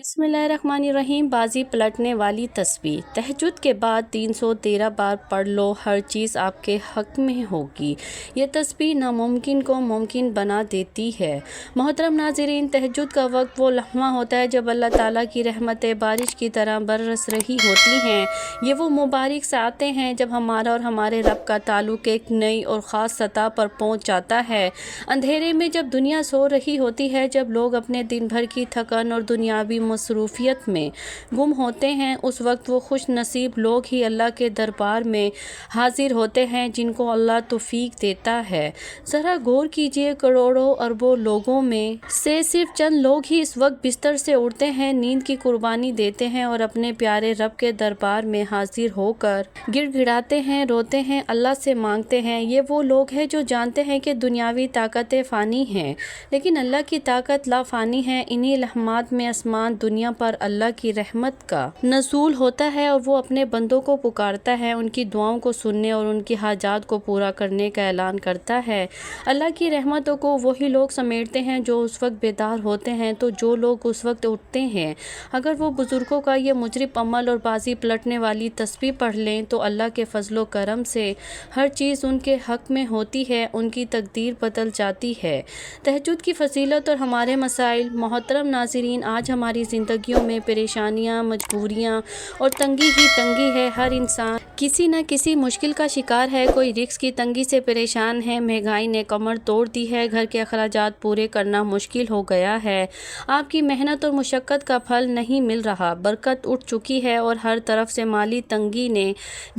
بسم اللہ الرحمن الرحیم۔ بازی پلٹنے والی تسبیح۔ تہجد کے بعد 313 بار پڑھ لو، ہر چیز آپ کے حق میں ہوگی۔ یہ تسبیح ناممکن کو ممکن بنا دیتی ہے۔ محترم ناظرین، تہجد کا وقت وہ لمحہ ہوتا ہے جب اللہ تعالیٰ کی رحمتیں بارش کی طرح برس رہی ہوتی ہیں۔ یہ وہ مبارک ساعتیں ہیں جب ہمارا اور ہمارے رب کا تعلق ایک نئی اور خاص سطح پر پہنچ جاتا ہے۔ اندھیرے میں جب دنیا سو رہی ہوتی ہے، جب لوگ اپنے دن بھر کی تھکن اور دنیاوی مصروفیت میں گم ہوتے ہیں، اس وقت وہ خوش نصیب لوگ ہی اللہ کے دربار میں حاضر ہوتے ہیں جن کو اللہ توفیق دیتا ہے۔ ذرا غور کیجئے، کروڑوں اربوں لوگوں میں سے صرف چند لوگ ہی اس وقت بستر سے اٹھتے ہیں، نیند کی قربانی دیتے ہیں اور اپنے پیارے رب کے دربار میں حاضر ہو کر گڑ گڑاتے ہیں، روتے ہیں، اللہ سے مانگتے ہیں۔ یہ وہ لوگ ہیں جو جانتے ہیں کہ دنیاوی طاقتیں فانی ہیں، لیکن اللہ کی طاقت لا فانی ہے۔ انہی لمحات میں آسمان دنیا پر اللہ کی رحمت کا نزول ہوتا ہے اور وہ اپنے بندوں کو پکارتا ہے، ان کی دعاؤں کو سننے اور ان کی حاجات کو پورا کرنے کا اعلان کرتا ہے۔ اللہ کی رحمتوں کو وہی لوگ سمیٹتے ہیں جو اس وقت بیدار ہوتے ہیں، تو جو لوگ اس وقت اٹھتے ہیں، اگر وہ بزرگوں کا یہ مجرب عمل اور بازی پلٹنے والی تسبیح پڑھ لیں تو اللہ کے فضل و کرم سے ہر چیز ان کے حق میں ہوتی ہے، ان کی تقدیر بدل جاتی ہے۔ تہجد کی فضیلت اور ہمارے مسائل۔ محترم ناظرین، آج ہماری زندگیوں میں پریشانیاں، مجبوریاں اور تنگی ہی تنگی ہے۔ ہر انسان کسی نہ کسی مشکل کا شکار ہے۔ کوئی رزق کی تنگی سے پریشان ہے، مہنگائی نے کمر توڑ دی ہے، گھر کے اخراجات پورے کرنا مشکل ہو گیا ہے، آپ کی محنت اور مشقت کا پھل نہیں مل رہا، برکت اٹھ چکی ہے اور ہر طرف سے مالی تنگی نے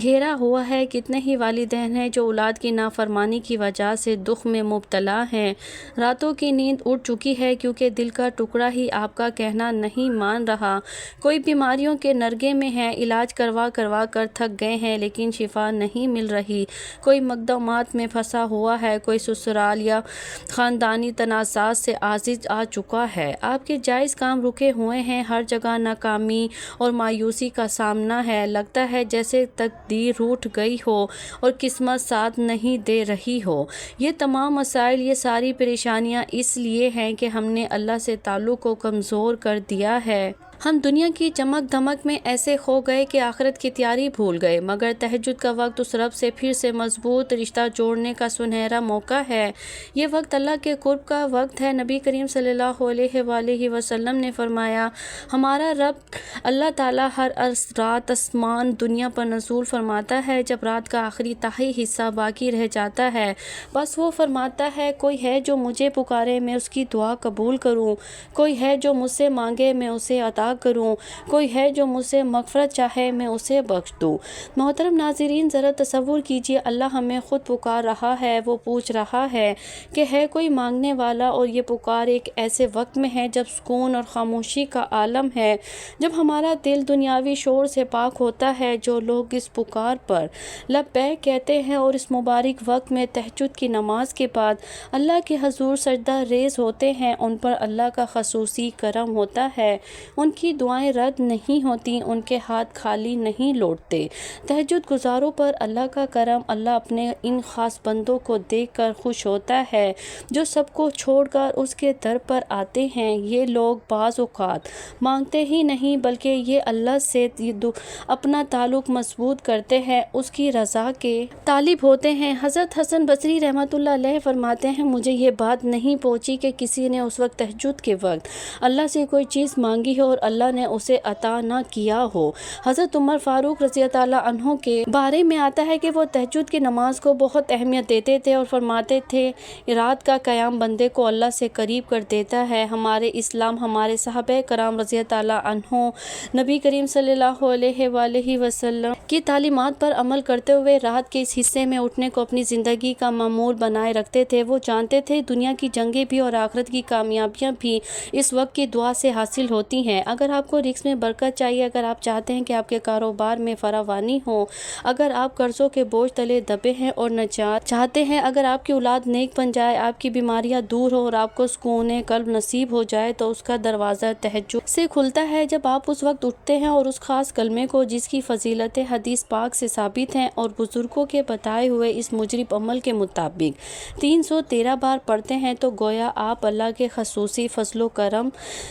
گھیرا ہوا ہے۔ کتنے ہی والدین ہیں جو اولاد کی نافرمانی کی وجہ سے دکھ میں مبتلا ہیں، راتوں کی نیند اڑ چکی ہے کیونکہ دل کا ٹکڑا ہی آپ کا کہنا نہیں مان رہا۔ کوئی بیماریوں کے نرگے میں ہے، علاج کروا کروا کر تھک گئے ہیں لیکن شفا نہیں مل رہی، کوئی مقدمات میں پھنسا ہوا ہے، کوئی سسرال یا خاندانی تنازعات سے عاجز آ چکا ہے، آپ کے جائز کام رکے ہوئے ہیں، ہر جگہ ناکامی اور مایوسی کا سامنا ہے، لگتا ہے جیسے تقدیر روٹھ گئی ہو اور قسمت ساتھ نہیں دے رہی ہو۔ یہ تمام مسائل، یہ ساری پریشانیاں اس لیے ہیں کہ ہم نے اللہ سے تعلق کو کمزور کر دیا ہے۔ ہم دنیا کی چمک دھمک میں ایسے کھو گئے کہ آخرت کی تیاری بھول گئے، مگر تہجد کا وقت اس رب سے پھر سے مضبوط رشتہ جوڑنے کا سنہرا موقع ہے۔ یہ وقت اللہ کے قرب کا وقت ہے۔ نبی کریم صلی اللہ علیہ وآلہ وسلم نے فرمایا، ہمارا رب اللہ تعالیٰ ہر رات آسمان دنیا پر نزول فرماتا ہے۔ جب رات کا آخری تہائی حصہ باقی رہ جاتا ہے، بس وہ فرماتا ہے، کوئی ہے جو مجھے پکارے، میں اس کی دعا قبول کروں، کوئی ہے جو مجھ سے مانگے، میں اسے عطا کروں، کوئی ہے جو مجھ سے مغفرت چاہے، میں اسے بخش دوں۔ محترم ناظرین، ذرا تصور کیجئے، اللہ ہمیں خود پکار رہا ہے، وہ پوچھ رہا ہے کہ ہے کوئی مانگنے والا، اور یہ پکار ایک ایسے وقت میں ہے جب سکون اور خاموشی کا عالم ہے، جب ہمارا دل دنیاوی شور سے پاک ہوتا ہے۔ جو لوگ اس پکار پر لبیک کہتے ہیں اور اس مبارک وقت میں تہجد کی نماز کے بعد اللہ کے حضور سجدہ ریز ہوتے ہیں، ان پر اللہ کا خصوصی کرم ہوتا ہے، ان کی دعائیں رد نہیں ہوتی، ان کے ہاتھ خالی نہیں لوٹتے۔ تہجد گزاروں پر اللہ کا کرم، اللہ اپنے ان خاص بندوں کو دیکھ کر خوش ہوتا ہے جو سب کو چھوڑ کر اس کے در پر آتے ہیں۔ یہ لوگ بعض اوقات مانگتے ہی نہیں بلکہ یہ اللہ سے اپنا تعلق مضبوط کرتے ہیں، اس کی رضا کے طالب ہوتے ہیں۔ حضرت حسن بصری رحمۃ اللہ علیہ فرماتے ہیں، مجھے یہ بات نہیں پہنچی کہ کسی نے اس وقت تہجد کے وقت اللہ سے کوئی چیز مانگی ہو اور اللہ نے اسے عطا نہ کیا ہو۔ حضرت عمر فاروق رضی اللہ عنہ کے بارے میں آتا ہے کہ وہ تہجد کی نماز کو بہت اہمیت دیتے تھے اور فرماتے تھے، رات کا قیام بندے کو اللہ سے قریب کر دیتا ہے۔ ہمارے اسلام، ہمارے صحابہ کرام رضی اللہ عنہ نبی کریم صلی اللہ علیہ وآلہ وسلم کی تعلیمات پر عمل کرتے ہوئے رات کے اس حصے میں اٹھنے کو اپنی زندگی کا معمول بنائے رکھتے تھے۔ وہ جانتے تھے دنیا کی جنگیں بھی اور آخرت کی کامیابیاں بھی اس وقت کی دعا سے حاصل ہوتی ہیں۔ اگر آپ کو رزق میں برکت چاہیے، اگر آپ چاہتے ہیں کہ آپ کے کاروبار میں فراوانی ہو، اگر آپ قرضوں کے بوجھ تلے دبے ہیں اور نجات چاہتے ہیں، اگر آپ کی اولاد نیک بن جائے، آپ کی بیماریاں دور ہو اور آپ کو سکون قلب نصیب ہو جائے، تو اس کا دروازہ تہجد سے کھلتا ہے جب آپ اس وقت اٹھتے ہیں اور اس خاص کلمے کو جس کی فضیلتیں حدیث پاک سے ثابت ہیں اور بزرگوں کے بتائے ہوئے اس مجرب عمل کے مطابق 313 بار پڑھتے ہیں، تو گویا آپ اللہ کے خصوصی فضل و کرم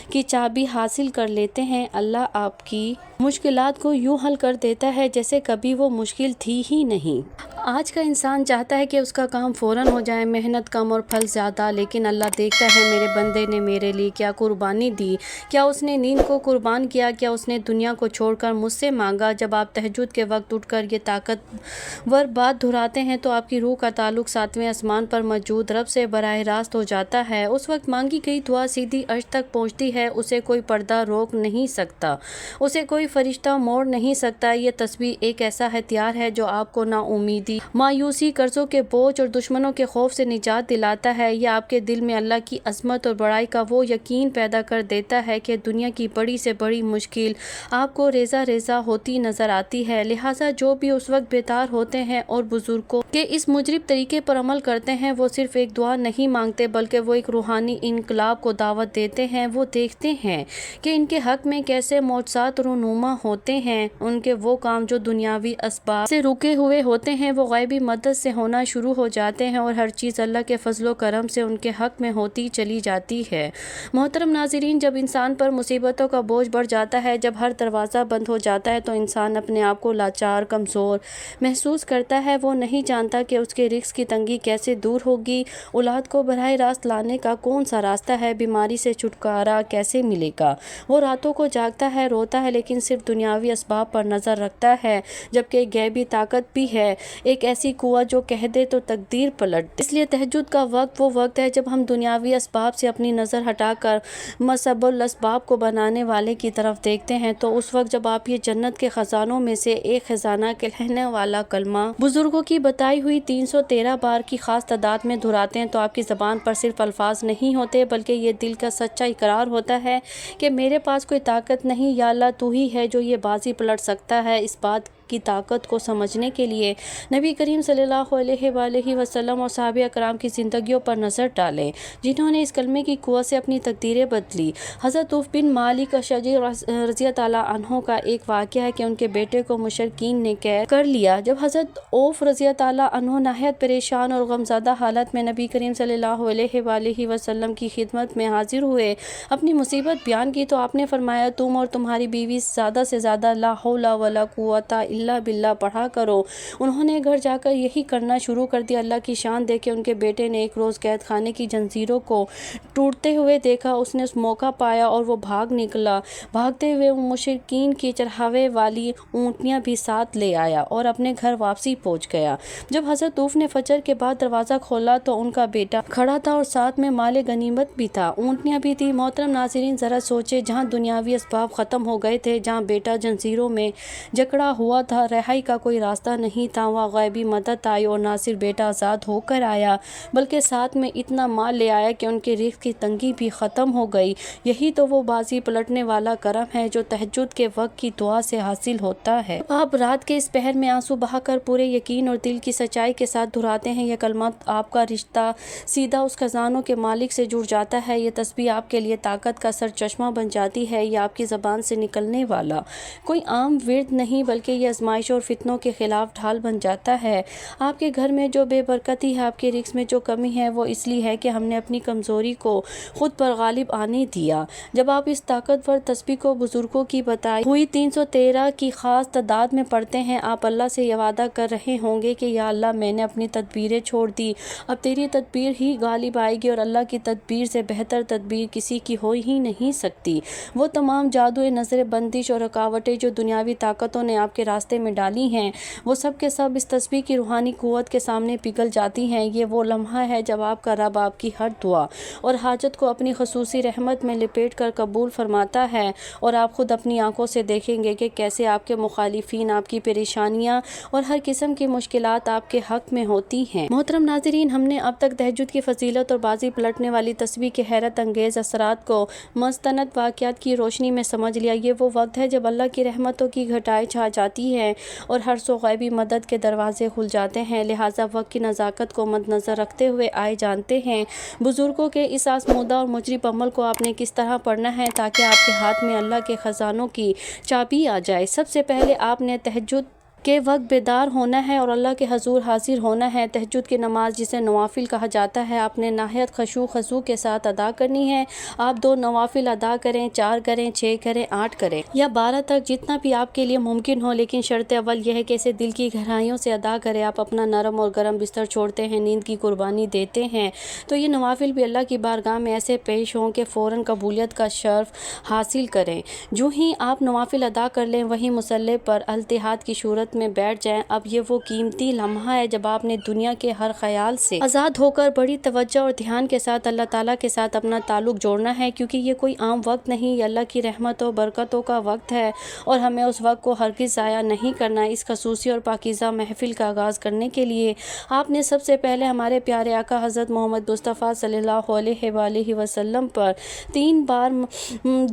کی چابی حاصل کر لیتے ہیں، اللہ آپ کی مشکلات کو یوں حل کر دیتا ہے جیسے کبھی وہ مشکل تھی ہی نہیں۔ آج کا انسان چاہتا ہے کہ اس کا کام فوراً ہو جائے، محنت کم اور پھل زیادہ، لیکن اللہ دیکھتا ہے میرے بندے نے میرے لیے کیا قربانی دی، کیا اس نے نیند کو قربان کیا، کیا اس نے دنیا کو چھوڑ کر مجھ سے مانگا۔ جب آپ تہجد کے وقت اٹھ کر یہ طاقتور بات دہراتے ہیں تو آپ کی روح کا تعلق ساتویں آسمان پر موجود رب سے براہ راست ہو جاتا ہے۔ اس وقت مانگی گئی دعا سیدھی عرش تک پہنچتی ہے، اسے کوئی پردہ روک نہیں سکتا، اسے کوئی فرشتہ موڑ نہیں سکتا۔ یہ تسبیح ایک ایسا ہتھیار ہے جو آپ کو نا امیدی، مایوسی، قرضوں کے بوجھ اور دشمنوں کے خوف سے نجات دلاتا ہے۔ یہ آپ کے دل میں اللہ کی عظمت اور بڑائی کا وہ یقین پیدا کر دیتا ہے کہ دنیا کی بڑی سے بڑی مشکل آپ کو ریزہ ریزہ ہوتی نظر آتی ہے۔ لہٰذا جو بھی اس وقت بیدار ہوتے ہیں اور بزرگوں کے اس مجرب طریقے پر عمل کرتے ہیں، وہ صرف ایک دعا نہیں مانگتے بلکہ وہ ایک روحانی انقلاب کو دعوت دیتے ہیں۔ وہ دیکھتے ہیں کہ ان کے حق میں کیسے معجزات رونما ہوتے ہیں، ان کے وہ کام جو دنیاوی اسباب سے رکے ہوئے ہوتے ہیں وہ غیبی مدد سے ہونا شروع ہو جاتے ہیں، اور ہر چیز اللہ کے فضل و کرم سے ان کے حق میں ہوتی چلی جاتی ہے۔ محترم ناظرین، جب انسان پر مصیبتوں کا بوجھ بڑھ جاتا ہے، جب ہر دروازہ بند ہو جاتا ہے تو انسان اپنے آپ کو لاچار، کمزور محسوس کرتا ہے۔ وہ نہیں جانتا کہ اس کے رزق کی تنگی کیسے دور ہوگی، اولاد کو براہ راست لانے کا کون سا راستہ ہے، بیماری سے چھٹکارا کیسے ملے گا۔ وہ راتوں کو جاگتا ہے، روتا ہے، لیکن صرف دنیاوی اسباب پر نظر رکھتا ہے، جبکہ ایک غیبی طاقت بھی ہے، ایک ایسی قوت جو کہہ دے تو تقدیر پلٹ دے۔ اس لیے تہجد کا وقت وہ وقت ہے جب ہم دنیاوی اسباب سے اپنی نظر ہٹا کر مسبب الاسباب کو بنانے والے کی طرف دیکھتے ہیں۔ تو اس وقت جب آپ یہ جنت کے خزانوں میں سے ایک خزانہ کہلانے والا کلمہ بزرگوں کی بتائی ہوئی 313 بار کی خاص تعداد میں دہراتے ہیں تو آپ کی زبان پر صرف الفاظ نہیں ہوتے بلکہ یہ دل کا سچا اقرار ہوتا ہے کہ میرے پاس کوئی طاقت نہیں، یا اللہ تو ہی ہے جو یہ بازی پلٹ سکتا ہے۔ اس بات کی طاقت کو سمجھنے کے لیے نبی کریم صلی اللہ علیہ وآلہ وسلم اور صحابہ کرام کی زندگیوں پر نظر ڈالیں جنہوں نے اس کلمے کی قوت سے اپنی تقدیریں بدلی۔ حضرت عوف بن مالک اشجعی رضی اللہ عنہ کا ایک واقعہ ہے کہ ان کے بیٹے کو مشرکین نے قید کر لیا۔ جب حضرت عوف رضی اللہ عنہ نہایت پریشان اور غمزدہ حالت میں نبی کریم صلی اللہ علیہ وآلہ وسلم کی خدمت میں حاضر ہوئے، اپنی مصیبت بیان کی تو آپ نے فرمایا، تم اور تمہاری بیوی زیادہ سے زیادہ لا حول ولا قوت الا باللہ پڑھا کرو۔ انہوں نے گھر جا کر یہی کرنا شروع کر دیا۔ اللہ کی شان دیکھ کے ان کے بیٹے نے ایک روز قید خانے کی زنجیروں کو ٹوٹتے ہوئے دیکھا، اس نے اس موقع پایا اور وہ بھاگ نکلا۔ بھاگتے ہوئے وہ مشرکین کی چڑھاوے والی اونٹنیاں بھی ساتھ لے آیا اور اپنے گھر واپسی پہنچ گیا۔ جب حضرت عوف نے فجر کے بعد دروازہ کھولا تو ان کا بیٹا کھڑا تھا اور ساتھ میں مال غنیمت بھی تھا، اونٹنیاں بھی تھی۔ محترم ناظرین، ذرا سوچے، جہاں دنیاوی اسباب ختم ہو گئے تھے، جہاں بیٹا زنجیروں میں جکڑا ہوا تھا، رہائی کا کوئی راستہ نہیں تھا، وہاں غیبی مدد آئی اور نہ صرف بیٹا آزاد ہو کر آیا بلکہ ساتھ میں اتنا مال لے آیا کہ ان کے رزق کی تنگی بھی ختم ہو گئی۔ یہی تو وہ بازی پلٹنے والا کرم ہے جو تہجد کے وقت کی دعا سے حاصل ہوتا ہے۔ آپ رات کے اس پہر میں آنسو بہا کر پورے یقین اور دل کی سچائی کے ساتھ دہراتے ہیں، یہ کلمات آپ کا رشتہ سیدھا اس خزانوں کے مالک سے جڑ جاتا ہے۔ یہ تسبیح آپ کے لیے طاقت کا سرچشمہ بن جاتی ہے۔ یہ آپ کی زبان سے نکلنے والا کوئی عام ورد نہیں بلکہ یہ آزمائش اور فتنوں کے خلاف ڈھال بن جاتا ہے۔ آپ کے گھر میں جو بے برکتی ہے، آپ کے رزق میں جو کمی ہے، وہ اس لیے ہے کہ ہم نے اپنی کمزوری کو خود پر غالب آنے دیا۔ جب آپ اس طاقتور تسبیح کو بزرگوں کی بتائی ہوئی 313 کی خاص تعداد میں پڑھتے ہیں، آپ اللہ سے یہ وعدہ کر رہے ہوں گے کہ یا اللہ، میں نے اپنی تدبیریں چھوڑ دی، اب تیری تدبیر ہی غالب آئے گی، اور اللہ کی تدبیر سے بہتر تدبیر کسی کی ہو ہی نہیں سکتی۔ وہ تمام جادو، نظر بندش اور رکاوٹیں جو دنیاوی طاقتوں نے آپ کے راستے میں ڈالی ہیں، وہ سب کے سب اس تسبیح کی روحانی قوت کے سامنے پگھل جاتی ہیں۔ یہ وہ لمحہ ہے جب آپ کا رب آپ کی ہر دعا اور حاجت کو اپنی خصوصی رحمت میں لپیٹ کر قبول فرماتا ہے، اور آپ خود اپنی آنکھوں سے دیکھیں گے کہ کیسے آپ کے مخالفین، آپ کی پریشانیاں اور ہر قسم کی مشکلات آپ کے حق میں ہوتی ہیں۔ محترم ناظرین، ہم نے اب تک تہجد کی فضیلت اور بازی پلٹنے والی تسبیح کے حیرت انگیز اثرات کو مستند واقعات کی روشنی میں سمجھ لیا۔ یہ وہ وقت ہے جب اللہ کی رحمتوں کی گھٹائیں چھا جاتی ہیں اور ہر سو غیبی مدد کے دروازے کھل جاتے ہیں۔ لہٰذا وقت کی نزاکت کو مد نظر رکھتے ہوئے آئے جانتے ہیں بزرگوں کے اس آزمودہ اور مجرب عمل کو آپ نے کس طرح پڑھنا ہے تاکہ آپ کے ہاتھ میں اللہ کے خزانوں کی چابی آ جائے۔ سب سے پہلے آپ نے تہجد کے وقت بیدار ہونا ہے اور اللہ کے حضور حاضر ہونا ہے۔ تہجد کی نماز جسے نوافل کہا جاتا ہے آپ نے نہایت خشوع خضوع کے ساتھ ادا کرنی ہے۔ آپ 2 نوافل ادا کریں، 4 کریں، 6 کریں، 8 کریں یا 12 تک جتنا بھی آپ کے لیے ممکن ہو، لیکن شرط اول یہ ہے کہ اسے دل کی گہرائیوں سے ادا کریں۔ آپ اپنا نرم اور گرم بستر چھوڑتے ہیں، نیند کی قربانی دیتے ہیں تو یہ نوافل بھی اللہ کی بارگاہ میں ایسے پیش ہوں کہ فوراً قبولیت کا شرف حاصل کریں۔ جو ہی آپ نوافل ادا کر لیں وہیں مصلی پر التحاد کی صورت میں بیٹھ جائیں۔ اب یہ وہ قیمتی لمحہ ہے جب آپ نے دنیا کے ہر خیال سے آزاد ہو کر بڑی توجہ اور دھیان کے ساتھ اللہ تعالیٰ کے ساتھ اپنا تعلق جوڑنا ہے، کیونکہ یہ کوئی عام وقت نہیں، یہ اللہ کی رحمت و برکتوں کا وقت ہے اور ہمیں اس وقت کو ہرگز ضائع نہیں کرنا۔ اس خصوصی اور پاکیزہ محفل کا آغاز کرنے کے لیے آپ نے سب سے پہلے ہمارے پیارے آقا حضرت محمد مصطفیٰ صلی اللہ علیہ وآلہ وسلم پر 3 بار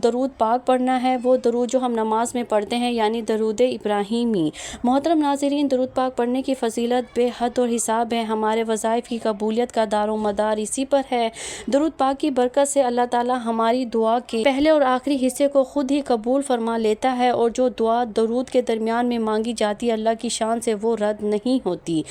درود پاک پڑھنا ہے، وہ درود جو ہم نماز میں پڑھتے ہیں، یعنی درود ابراہیمی۔ محترم ناظرین، درود پاک پڑھنے کی فضیلت بے حد اور حساب ہے۔ ہمارے وظائف کی قبولیت کا دار و مدار اسی پر ہے۔ درود پاک کی برکت سے اللہ تعالیٰ ہماری دعا کے پہلے اور آخری حصے کو خود ہی قبول فرما لیتا ہے اور جو دعا درود کے درمیان میں مانگی جاتی ہے اللہ کی شان سے وہ رد نہیں ہوتی۔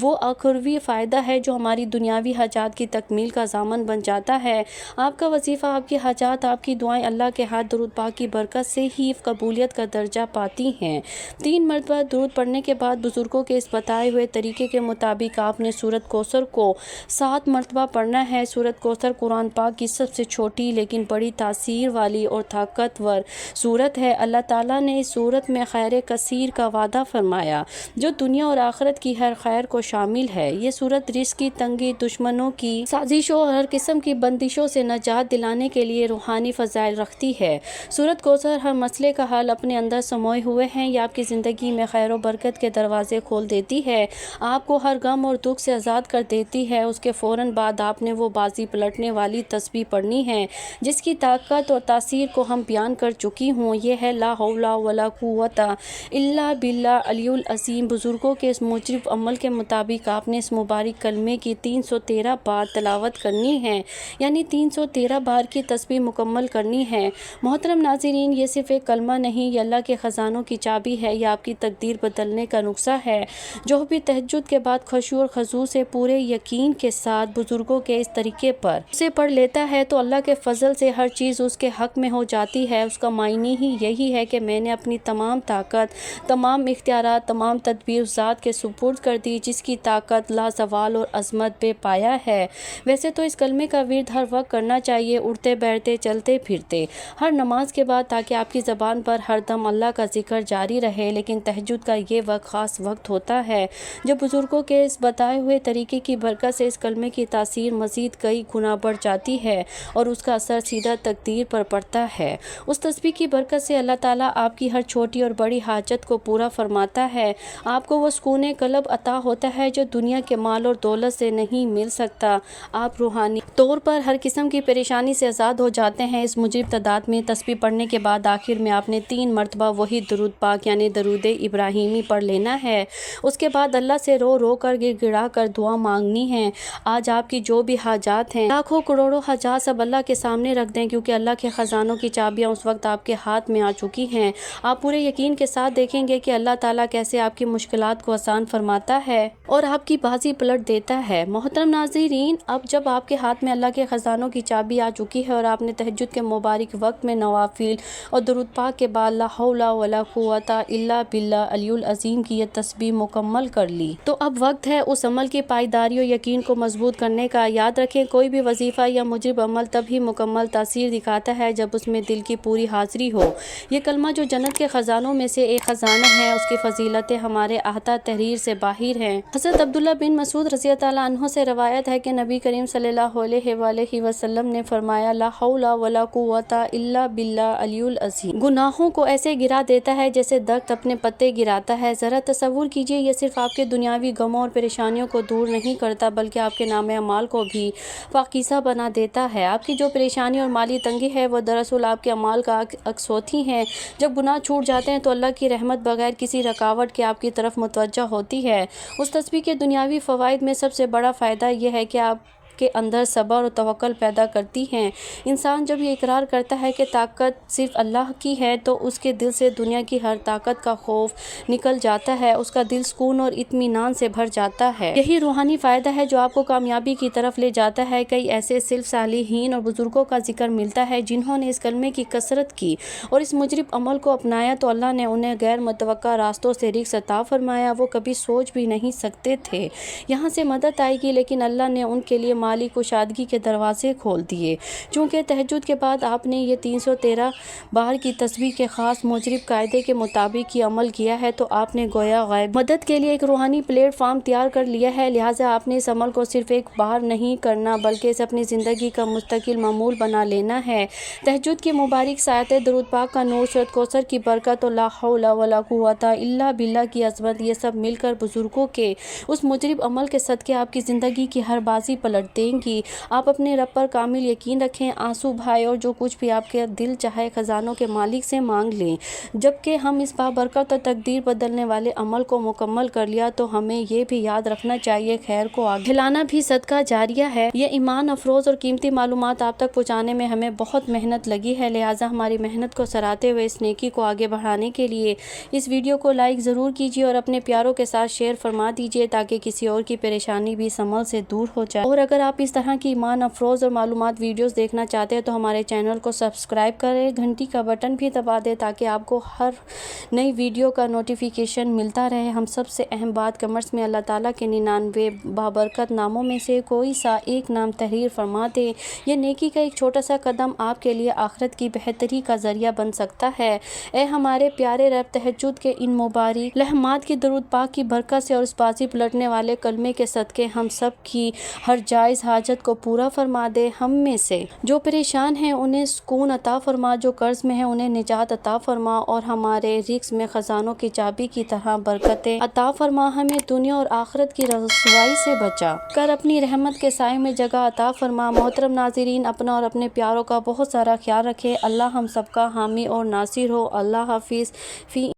وہ اخروی فائدہ ہے جو ہماری دنیاوی حاجات کی تکمیل کا ضامن بن جاتا ہے۔ آپ کا وظیفہ، آپ کی حاجات، آپ کی دعائیں اللہ کے ہاتھ درود پاک کی برکت سے ہی قبولیت کا درجہ پاتی ہیں۔ 3 مرتبہ درود پڑھنے کے بعد بزرگوں کے اس بتائے ہوئے طریقے کے مطابق آپ نے سورۃ کوثر کو 7 مرتبہ پڑھنا ہے۔ سورۃ کوثر قرآن پاک کی سب سے چھوٹی لیکن بڑی تاثیر والی اور طاقتور سورت ہے۔ اللہ تعالیٰ نے اس سورت میں خیر کثیر کا وعدہ فرمایا جو دنیا اور آخرت کی ہر خیر کو شامل ہے۔ یہ سورت رزق کی تنگی، دشمنوں کی سازشوں اور ہر قسم کی بندشوں سے نجات دلانے کے لیے روحانی فضائل رکھتی ہے۔ سورۃ کوثر ہر مسئلے کا حل اپنے اندر سموئے ہوئے ہیں۔ یہ آپ کی زندگی میں خیر و برکت کے دروازے کھول دیتی ہے، آپ کو ہر غم اور دکھ سے آزاد کر دیتی ہے۔ اس کے فوراً بعد آپ نے وہ بازی پلٹنے والی تسبیح پڑھنی ہے جس کی طاقت اور تاثیر کو ہم بیان کر چکی ہوں۔ یہ ہے لا حول ولا قوت الا باللہ العلی العظیم۔ بزرگوں کے اس موجب عمل کے مطابق آپ نے اس مبارک کلمے کی 313 بار تلاوت کرنی ہے، یعنی 313 بار کی تسبیح مکمل کرنی ہے۔ محترم ناظرین، یہ صرف ایک کلمہ نہیں، یہ اللہ کے خزانوں کی چابی ہے، یہ آپ کی تقدیر بدلنے کا نسخہ ہے۔ جو بھی تہجد کے بعد خشوع اور خضوع سے پورے یقین کے ساتھ بزرگوں کے اس طریقے پر اسے پڑھ لیتا ہے تو اللہ کے فضل سے ہر چیز اس کے حق میں ہو جاتی ہے۔ اس کا معنی ہی یہی ہے کہ میں نے اپنی تمام طاقت، تمام اختیارات، تمام تدبیر اس ذات کے سپرد کر دی جس کی طاقت لازوال اور عظمت بے پایا ہے۔ ویسے تو اس کلمے کا ورد ہر وقت کرنا چاہیے، اٹھتے بیٹھتے، چلتے پھرتے، ہر نماز کے بعد، تاکہ آپ کی زبان پر ہر دم اللہ کا ذکر جاری رہے۔ لیکن تہجد کا یہ وقت خاص وقت ہوتا ہے جو بزرگوں کے اس بتائے ہوئے طریقے کی برکت سے اس کلمے کی تاثیر مزید کئی گنا بڑھ جاتی ہے اور اس کا اثر سیدھا تقدیر پر پڑتا ہے۔ اس تسبیح کی برکت سے اللہ تعالیٰ آپ کی ہر چھوٹی اور بڑی حاجت کو پورا فرماتا ہے۔ آپ کو وہ سکون قلب عطا ہوتا ہے جو دنیا کے مال اور دولت سے نہیں مل سکتا۔ آپ روحانی طور پر ہر قسم کی پریشانی سے آزاد ہو جاتے ہیں۔ اس مجیب تعداد میں تسبیح پڑھنے کے بعد آخر میں آپ نے 3 مرتبہ وہی درود پاک یعنی درود ابراہیمی پڑھ لینا ہے۔ اس کے بعد اللہ سے رو رو کر گر گڑا کر دعا مانگنی ہے۔ آج آپ کی جو بھی حاجات ہیں، لاکھوں کروڑوں حاجات، سب اللہ کے سامنے رکھ دیں، کیونکہ اللہ کے خزانوں کی چابیاں اس وقت آپ کے ہاتھ میں آ چکی ہیں۔ آپ پورے یقین کے ساتھ دیکھیں گے کہ اللہ تعالیٰ کیسے آپ کی مشکلات کو آسان فرماتا ہے اور آپ کی بازی پلٹ دیتا ہے۔ محترم ناظرین، اب جب آپ کے ہاتھ میں اللہ کے خزانوں کی چابی آ چکی ہے اور آپ نے تہجد کے مبارک وقت میں نوافل اور درود پاک کے بعد لا حول ولا قوت الا باللہ العلی العظیم کی یہ تسبیح مکمل کر لی، تو اب وقت ہے اس عمل کی پائیداری اور یقین کو مضبوط کرنے کا۔ یاد رکھیں، کوئی بھی وظیفہ یا مجرب عمل تب ہی مکمل تاثیر دکھاتا ہے جب اس میں دل کی پوری حاضری ہو۔ یہ کلمہ جو جنت کے خزانوں میں سے ایک خزانہ ہے، اس کی فضیلتیں ہمارے احاطہ تحریر سے باہر ہیں۔ حضرت عبداللہ بن مسعود رضی اللہ عنہ سے روایت ہے کہ نبی کریم صلی اللہ علیہ وآلہ وسلم نے فرمایا لا حول ولا قوت الا باللہ العلی العظیم گناہوں کو ایسے گرا دیتا ہے جیسے درخت اپنے پتے گراتا ہے۔ ذرا تصور کیجئے، یہ صرف آپ کے دنیاوی غموں اور پریشانیوں کو دور نہیں کرتا بلکہ آپ کے نام اعمال کو بھی پاکیزہ بنا دیتا ہے۔ آپ کی جو پریشانی اور مالی تنگی ہے وہ دراصل آپ کے اعمال کا عکس ہوتی ہیں۔ جب گناہ چھوٹ جاتے ہیں تو اللہ کی رحمت بغیر کسی رکاوٹ کے آپ کی طرف متوجہ ہوتی ہے۔ اس تسبیح کے دنیاوی فوائد میں سب سے بڑا فائدہ یہ ہے کہ آپ کے اندر صبر اور توکل پیدا کرتی ہیں۔ انسان جب یہ اقرار کرتا ہے کہ طاقت صرف اللہ کی ہے تو اس کے دل سے دنیا کی ہر طاقت کا خوف نکل جاتا ہے، اس کا دل سکون اور اطمینان سے بھر جاتا ہے۔ یہی روحانی فائدہ ہے جو آپ کو کامیابی کی طرف لے جاتا ہے۔ کئی ایسے سلف صالحین اور بزرگوں کا ذکر ملتا ہے جنہوں نے اس کلمے کی کثرت کی اور اس مجرب عمل کو اپنایا تو اللہ نے انہیں غیر متوقع راستوں سے رزق عطا فرمایا، وہ کبھی سوچ بھی نہیں سکتے تھے۔ یہاں سے مدد آئے گی، لیکن اللہ نے ان کے لیے مالی کشادگی کے دروازے کھول دیے۔ چونکہ تہجد کے بعد آپ نے یہ 313 بار کی تسبیح کے خاص مجرب قاعدے کے مطابق ہی عمل کیا ہے تو آپ نے گویا غیب مدد کے لیے ایک روحانی پلیٹ فارم تیار کر لیا ہے۔ لہٰذا آپ نے اس عمل کو صرف ایک بار نہیں کرنا بلکہ اسے اپنی زندگی کا مستقل معمول بنا لینا ہے۔ تہجد کی مبارک ساعتیں، درود پاک کا نور، سورۃ کوثر کی برکت اور لا حول ولا قوۃ الا باللہ کی عظمت، یہ سب مل کر بزرگوں کے اس مجرب عمل کے صدقے آپ کی زندگی کی ہر بازی پلٹ دیں گی۔ آپ اپنے رب پر کامل یقین رکھیں، آنسو بہائیں اور جو کچھ بھی آپ کے دل چاہے خزانوں کے مالک سے مانگ لیں۔ جبکہ ہم اس بابرکت اور تقدیر بدلنے والے عمل کو مکمل کر لیا تو ہمیں یہ بھی یاد رکھنا چاہیے خیر کو آگے پھیلانا بھی صدقہ جاریہ ہے۔ یہ ایمان افروز اور قیمتی معلومات آپ تک پہنچانے میں ہمیں بہت محنت لگی ہے، لہٰذا ہماری محنت کو سراہتے ہوئے اس نیکی کو آگے بڑھانے کے لیے اس ویڈیو کو لائک ضرور کیجیے اور اپنے پیاروں کے ساتھ شیئر فرما دیجیے تاکہ کسی اور کی پریشانی بھی اس عمل سے دور ہو جائے۔ اور اگر آپ اس طرح کی ایمان افروز اور معلومات ویڈیوز دیکھنا چاہتے ہیں تو ہمارے چینل کو سبسکرائب کریں، گھنٹی کا بٹن بھی دبا دیں تاکہ آپ کو ہر نئی ویڈیو کا نوٹیفیکیشن ملتا رہے۔ ہم سب سے اہم بات، کمنٹس میں اللہ تعالیٰ کے 99 بابرکت ناموں میں سے کوئی سا ایک نام تحریر فرما دیں۔ یہ نیکی کا ایک چھوٹا سا قدم آپ کے لیے آخرت کی بہتری کا ذریعہ بن سکتا ہے۔ اے ہمارے پیارے رب، تہجد کے ان مبارک لمحات کی درود پاک کی برکت سے اور اس بازی پلٹنے والے کلمے کے صدقے ہم سب کی ہر جائز حاجت کو پورا فرما دے۔ ہم میں سے جو پریشان ہیں انہیں سکون عطا فرما، جو قرض میں ہیں انہیں نجات عطا فرما اور ہمارے رزق میں خزانوں کی چابی کی طرح برکتیں عطا فرما۔ ہمیں دنیا اور آخرت کی رسوائی سے بچا کر اپنی رحمت کے سائے میں جگہ عطا فرما۔ محترم ناظرین، اپنا اور اپنے پیاروں کا بہت سارا خیال رکھیں۔ اللہ ہم سب کا حامی اور ناصر ہو۔ اللہ حافظ۔ فی